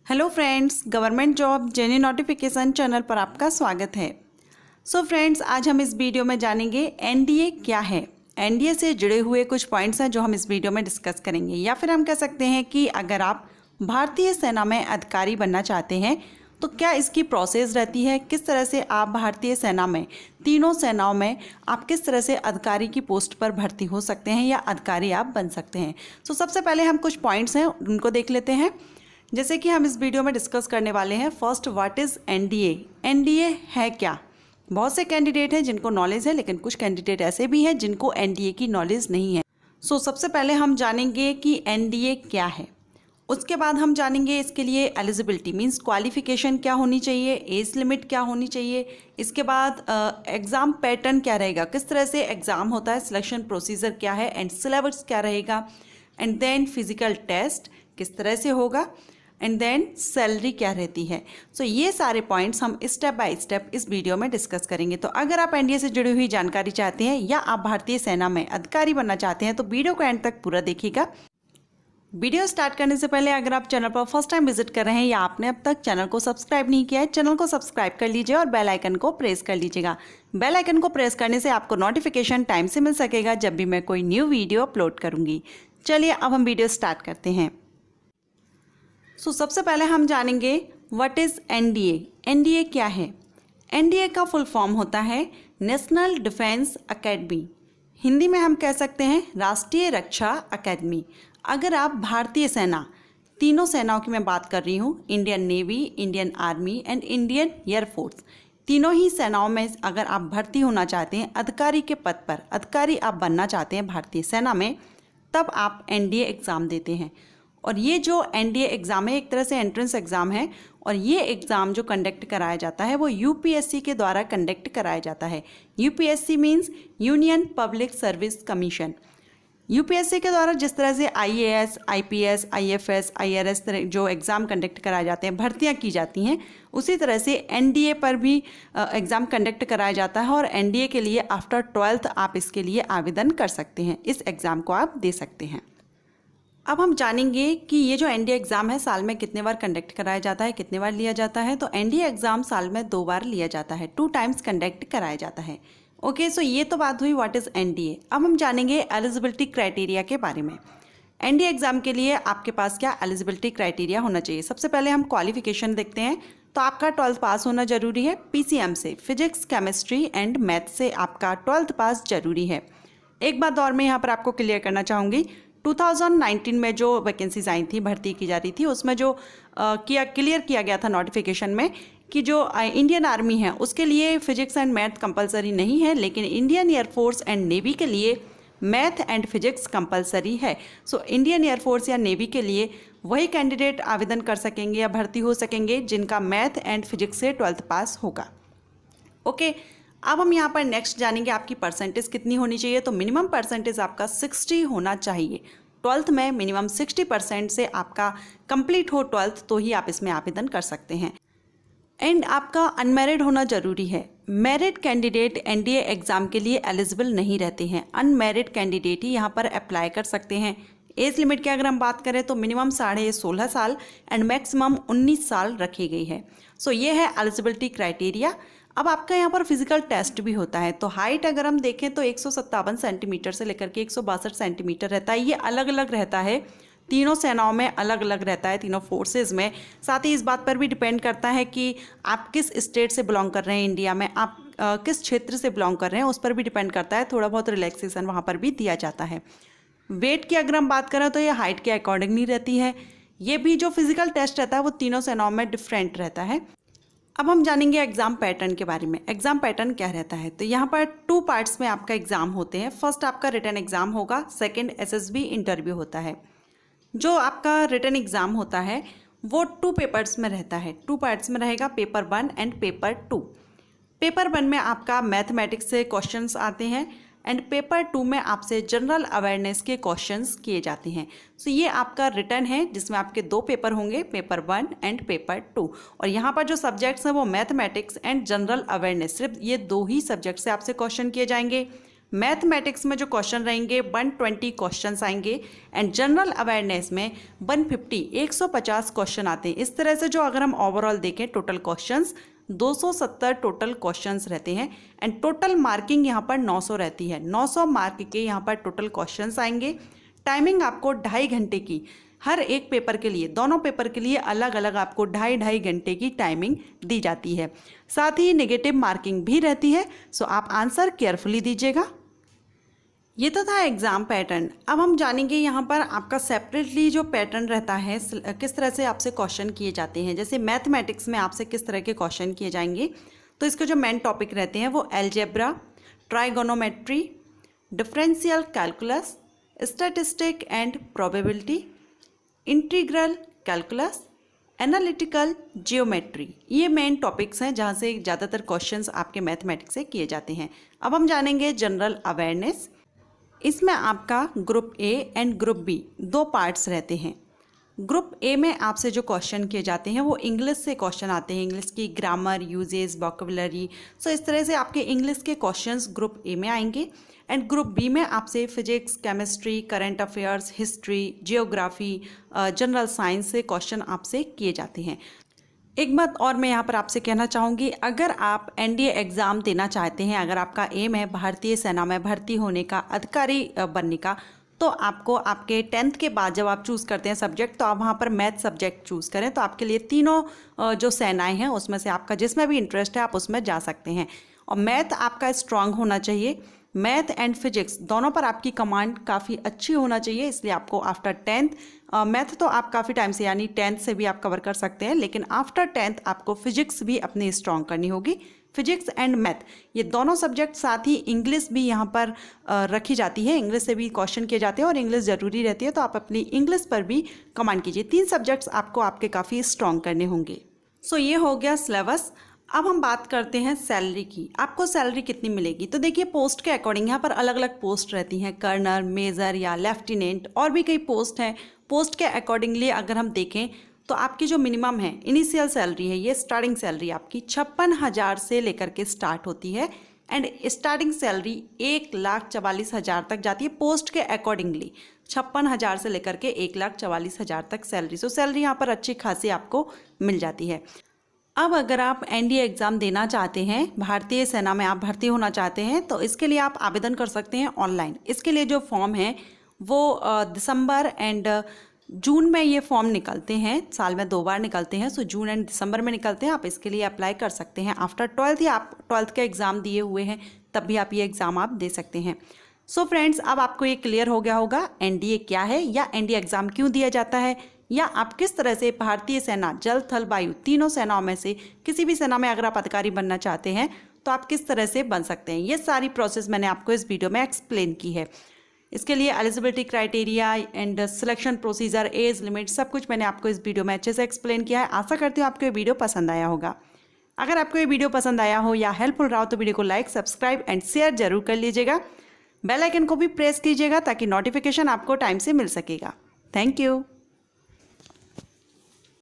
Hello friends, government job genuine notification channel पर आपका स्वागत है। सो फ्रेंड्स, आज हम इस वीडियो में जानेंगे एनडीए क्या है। एनडीए से जुड़े हुए कुछ पॉइंट्स हैं जो हम इस वीडियो में डिस्कस करेंगे, या फिर हम कह सकते हैं कि अगर आप भारतीय सेना में अधिकारी बनना चाहते हैं तो क्या इसकी प्रोसेस रहती है, किस तरह से आप भारतीय सेना में तीनों सेनाओं में आप किस तरह से अधिकारी की पोस्ट पर भर्ती हो सकते हैं या अधिकारी आप बन सकते हैं। सो सबसे पहले हम कुछ पॉइंट्स हैं उनको देख लेते हैं। जैसे कि हम इस वीडियो में डिस्कस करने वाले हैं, first what is NDA. NDA है क्या। बहुत से कैंडिडेट हैं जिनको नॉलेज है, लेकिन कुछ कैंडिडेट ऐसे भी हैं जिनको एनडीए की नॉलेज नहीं है। सो सबसे पहले हम जानेंगे कि एनडीए क्या है। उसके बाद हम जानेंगे इसके लिए एलिजिबिलिटी मींस क्वालिफिकेशन क्या होनी चाहिए, एज लिमिट क्या होनी चाहिए। इसके बाद एग्ज़ाम पैटर्न क्या रहेगा, किस तरह से एग्ज़ाम होता है, सिलेक्शन प्रोसीजर क्या है एंड सिलेबस क्या रहेगा। एंड देन फिजिकल टेस्ट किस तरह से होगा। एंड देन सैलरी क्या रहती है। सो ये सारे पॉइंट्स हम स्टेप बाय स्टेप इस वीडियो में डिस्कस करेंगे। तो अगर आप एनडीए से जुड़ी हुई जानकारी चाहते हैं या आप भारतीय सेना में अधिकारी बनना चाहते हैं तो वीडियो को एंड तक पूरा देखिएगा। वीडियो स्टार्ट करने से पहले अगर आप चैनल पर फर्स्ट टाइम विजिट कर रहे हैं या आपने अब तक चैनल को सब्सक्राइब नहीं किया है, चैनल को सब्सक्राइब कर लीजिए और बेल आइकन को प्रेस कर लीजिएगा। बेल आइकन को प्रेस करने से आपको नोटिफिकेशन टाइम से मिल सकेगा जब भी मैं कोई न्यू वीडियो अपलोड करूँगी। चलिए अब हम वीडियो स्टार्ट करते हैं। सबसे पहले हम जानेंगे व्हाट इज़ एनडीए। एनडीए क्या है। एनडीए का फुल फॉर्म होता है नेशनल डिफेंस एकेडमी। हिंदी में हम कह सकते हैं राष्ट्रीय रक्षा अकेडमी। अगर आप भारतीय सेना, तीनों सेनाओं की मैं बात कर रही हूँ, Indian navy, Indian army and Indian air force, तीनों ही सेनाओं में अगर आप भर्ती होना चाहते हैं अधिकारी के पद पर, अधिकारी आप बनना चाहते हैं भारतीय सेना में, तब आप एनडीए एग्ज़ाम देते हैं। और ये जो एनडीए एग्ज़ाम है एक तरह से एंट्रेंस एग्ज़ाम है, और ये एग्ज़ाम जो कंडक्ट कराया जाता है वो यूपीएससी के द्वारा कंडक्ट कराया जाता है। UPSC means union public service commission. UPSC के द्वारा जिस तरह से आईएएस, आईपीएस, आईएफएस, आईआरएस जो एग्ज़ाम कंडक्ट कराए जाते हैं, भर्तियां की जाती हैं, उसी तरह से एनडीए पर भी एग्ज़ाम कंडक्ट कराया जाता है। और एनडीए के लिए आफ्टर 12th आप इसके लिए आवेदन कर सकते हैं, इस एग्ज़ाम को आप दे सकते हैं। अब हम जानेंगे कि ये जो एनडीए एग्ज़ाम है साल में कितने बार कंडक्ट कराया जाता है, कितने बार लिया जाता है। तो एनडीए एग्ज़ाम साल में 2 बार लिया जाता है, 2 टाइम्स कंडक्ट कराया जाता है। ओके, सो ये तो बात हुई व्हाट इज़ एनडीए। अब हम जानेंगे एलिजिबिलिटी क्राइटेरिया के बारे में। एनडीए एग्ज़ाम के लिए आपके पास क्या एलिजिबिलिटी क्राइटेरिया होना चाहिए। सबसे पहले हम क्वालिफिकेशन देखते हैं। तो आपका 12th पास होना जरूरी है। पीसीएम से, फिजिक्स, केमिस्ट्री एंड मैथ से आपका 12th पास जरूरी है। एक बात और मैं यहाँ पर आपको क्लियर करना चाहूँगी, 2019 में जो वैकेंसीज आई थी, भर्ती की जा रही थी, उसमें जो क्लियर किया गया था नोटिफिकेशन में कि जो इंडियन आर्मी है उसके लिए फिजिक्स एंड मैथ कंपलसरी नहीं है, लेकिन इंडियन एयरफोर्स एंड नेवी के लिए मैथ एंड फिजिक्स कंपलसरी है। सो इंडियन एयरफोर्स या नेवी के लिए वही कैंडिडेट आवेदन कर सकेंगे या भर्ती हो सकेंगे जिनका मैथ एंड फिजिक्स से 12th पास होगा। ओके, अब हम यहाँ पर नेक्स्ट जानेंगे आपकी परसेंटेज कितनी होनी चाहिए। तो मिनिमम परसेंटेज आपका 60 होना चाहिए। 12th में मिनिमम 60% से आपका कंप्लीट हो 12th, तो ही आप इसमें आवेदन कर सकते हैं। एंड आपका अनमैरिड होना जरूरी है। मैरिड कैंडिडेट एनडीए एग्ज़ाम के लिए एलिजिबल नहीं रहते हैं, अनमैरिड कैंडिडेट ही यहाँ पर अप्लाई कर सकते हैं। एज लिमिट की अगर हम बात करें तो मिनिमम 16.5 साल एंड मैक्सिमम 19 साल रखी गई है। सो ये है एलिजिबिलिटी क्राइटेरिया। अब आपका यहाँ पर फिजिकल टेस्ट भी होता है। तो हाइट अगर हम देखें तो 157 सेंटीमीटर से लेकर के 162 सेंटीमीटर रहता है। ये अलग अलग रहता है, तीनों सेनाओं में अलग अलग रहता है, तीनों फोर्सेस में। साथ ही इस बात पर भी डिपेंड करता है कि आप किस स्टेट से बिलोंग कर रहे हैं, इंडिया में आप किस क्षेत्र से बिलोंग कर रहे हैं, उस पर भी डिपेंड करता है। थोड़ा बहुत रिलैक्सेशन वहाँ पर भी दिया जाता है। वेट की अगर हम बात करें तो ये हाइट के अकॉर्डिंग नहीं रहती है। ये भी जो फिजिकल टेस्ट रहता है वो तीनों सेनाओं में डिफरेंट रहता है। अब हम जानेंगे एग्ज़ाम पैटर्न के बारे में। एग्ज़ाम पैटर्न क्या रहता है। तो यहाँ पर 2 पार्ट्स में आपका एग्ज़ाम होते हैं। फर्स्ट आपका रिटन एग्ज़ाम होगा, सेकंड एसएसबी इंटरव्यू होता है। जो आपका रिटन एग्ज़ाम होता है वो 2 पेपर्स में रहता है, 2 पार्ट्स में रहेगा, पेपर 1 एंड पेपर 2। पेपर 1 में आपका मैथमेटिक्स से क्वेश्चंस आते हैं एंड पेपर 2 में आपसे जनरल अवेयरनेस के क्वेश्चंस किए जाते हैं। सो ये आपका रिटर्न है जिसमें आपके 2 पेपर होंगे, पेपर 1 एंड पेपर 2। और यहाँ पर जो सब्जेक्ट्स हैं वो मैथमेटिक्स एंड जनरल अवेयरनेस, सिर्फ ये 2 ही सब्जेक्ट से आपसे क्वेश्चन किए जाएंगे। मैथमेटिक्स में जो क्वेश्चन रहेंगे 120 क्वेश्चंस आएंगे एंड जनरल अवेयरनेस में 150 क्वेश्चन आते हैं। इस तरह से जो अगर हम ओवरऑल देखें टोटल क्वेश्चंस 270 टोटल क्वेश्चंस रहते हैं एंड टोटल मार्किंग यहाँ पर 900 रहती है। 900 मार्क के यहाँ पर टोटल क्वेश्चंस आएंगे। टाइमिंग आपको 2.5 घंटे की, हर एक पेपर के लिए, दोनों पेपर के लिए अलग अलग आपको 2.5 घंटे की टाइमिंग दी जाती है। साथ ही नेगेटिव मार्किंग भी रहती है, सो आप आंसर केयरफुली दीजिएगा। ये तो था एग्ज़ाम पैटर्न। अब हम जानेंगे यहाँ पर आपका सेपरेटली जो पैटर्न रहता है, किस तरह से आपसे क्वेश्चन किए जाते हैं। जैसे मैथमेटिक्स में आपसे किस तरह के क्वेश्चन किए जाएंगे, तो इसके जो मेन टॉपिक रहते हैं वो algebra, trigonometry, differential calculus, statistic and probability, integral calculus, analytical geometry, ये मेन टॉपिक्स हैं जहाँ से ज़्यादातर क्वेश्चंस आपके मैथमेटिक्स से किए जाते हैं। अब हम जानेंगे जनरल अवेयरनेस। इसमें आपका group A and group B 2 parts रहते हैं। ग्रुप ए में आपसे जो क्वेश्चन किए जाते हैं वो इंग्लिश से क्वेश्चन आते हैं, इंग्लिश की ग्रामर, यूजेस, वोकैबुलरी। सो इस तरह से आपके इंग्लिश के क्वेश्चंस ग्रुप ए में आएंगे एंड ग्रुप बी में आपसे physics, chemistry, current affairs, history, geography, general science से क्वेश्चन आपसे किए जाते हैं। एक बात और मैं यहाँ पर आपसे कहना चाहूँगी, अगर आप एनडीए एग्ज़ाम देना चाहते हैं, अगर आपका एम है भारतीय सेना में भर्ती होने का, अधिकारी बनने का, तो आपको आपके 10th के बाद जब आप चूज़ करते हैं सब्जेक्ट, तो आप वहाँ पर मैथ सब्जेक्ट चूज़ करें। तो आपके लिए तीनों जो सेनाएं हैं उसमें से आपका जिसमें भी इंटरेस्ट है आप उसमें जा सकते हैं। और मैथ आपका स्ट्रांग होना चाहिए। मैथ एंड फिजिक्स दोनों पर आपकी कमांड काफ़ी अच्छी होना चाहिए, इसलिए आपको आफ्टर 10th मैथ तो आप काफ़ी टाइम से यानी 10th से भी आप कवर कर सकते हैं, लेकिन आफ्टर 10th आपको फिजिक्स भी अपनी स्ट्रांग करनी होगी। फिजिक्स एंड मैथ ये दोनों सब्जेक्ट, साथ ही इंग्लिश भी यहाँ पर रखी जाती है, इंग्लिश से भी क्वेश्चन किए जाते हैं और इंग्लिश ज़रूरी रहती है, तो आप अपनी इंग्लिश पर भी कमांड कीजिए। 3 सब्जेक्ट्स आपको आपके काफ़ी स्ट्रांग करने होंगे। सो ये हो गया सिलेबस। अब हम बात करते हैं सैलरी की। आपको सैलरी कितनी मिलेगी, तो देखिए पोस्ट के अकॉर्डिंग यहाँ पर अलग अलग पोस्ट रहती हैं, कर्नल, मेजर या लेफ्टिनेंट, और भी कई पोस्ट हैं। पोस्ट के अकॉर्डिंगली अगर हम देखें तो आपकी जो मिनिमम है इनिशियल सैलरी है, ये स्टार्टिंग सैलरी आपकी 56,000 से लेकर के स्टार्ट होती है एंड स्टार्टिंग सैलरी 1,44,000 तक जाती है। पोस्ट के अकॉर्डिंगली 56,000 से लेकर के 1,44,000 तक सैलरी। सो सैलरी यहाँ पर अच्छी खासी आपको मिल जाती है। अब अगर आप एनडीए एग्ज़ाम देना चाहते हैं, भारतीय सेना में आप भर्ती होना चाहते हैं, तो इसके लिए आप आवेदन कर सकते हैं ऑनलाइन। इसके लिए जो फॉर्म है वो दिसंबर एंड जून में ये फॉर्म निकलते हैं, साल में 2 बार निकलते हैं। सो जून एंड दिसंबर में निकलते हैं। आप इसके लिए अप्लाई कर सकते हैं आफ्टर 12th, या आप 12th का एग्ज़ाम दिए हुए हैं तब भी आप ये एग्ज़ाम आप दे सकते हैं। सो फ्रेंड्स, अब आपको ये क्लियर हो गया होगा एनडीए क्या है या एनडीए एग्ज़ाम क्यों दिया जाता है, या आप किस तरह से भारतीय सेना, जल, थल, वायु तीनों सेनाओं में से किसी भी सेना में अगर आप अधिकारी बनना चाहते हैं तो आप किस तरह से बन सकते हैं। ये सारी प्रोसेस मैंने आपको इस वीडियो में एक्सप्लेन की है। इसके लिए eligibility criteria and selection procedure, age limit, सब कुछ मैंने आपको इस वीडियो में अच्छे से एक्सप्लेन किया है। आशा करती हूँ आपको ये वीडियो पसंद आया होगा। अगर आपको ये वीडियो पसंद आया हो या हेल्पफुल रहा हो तो वीडियो को लाइक, सब्सक्राइब एंड शेयर जरूर कर लीजिएगा। बेल आइकन को भी प्रेस कीजिएगा ताकि नोटिफिकेशन आपको टाइम से मिल सकेगा। Thank you.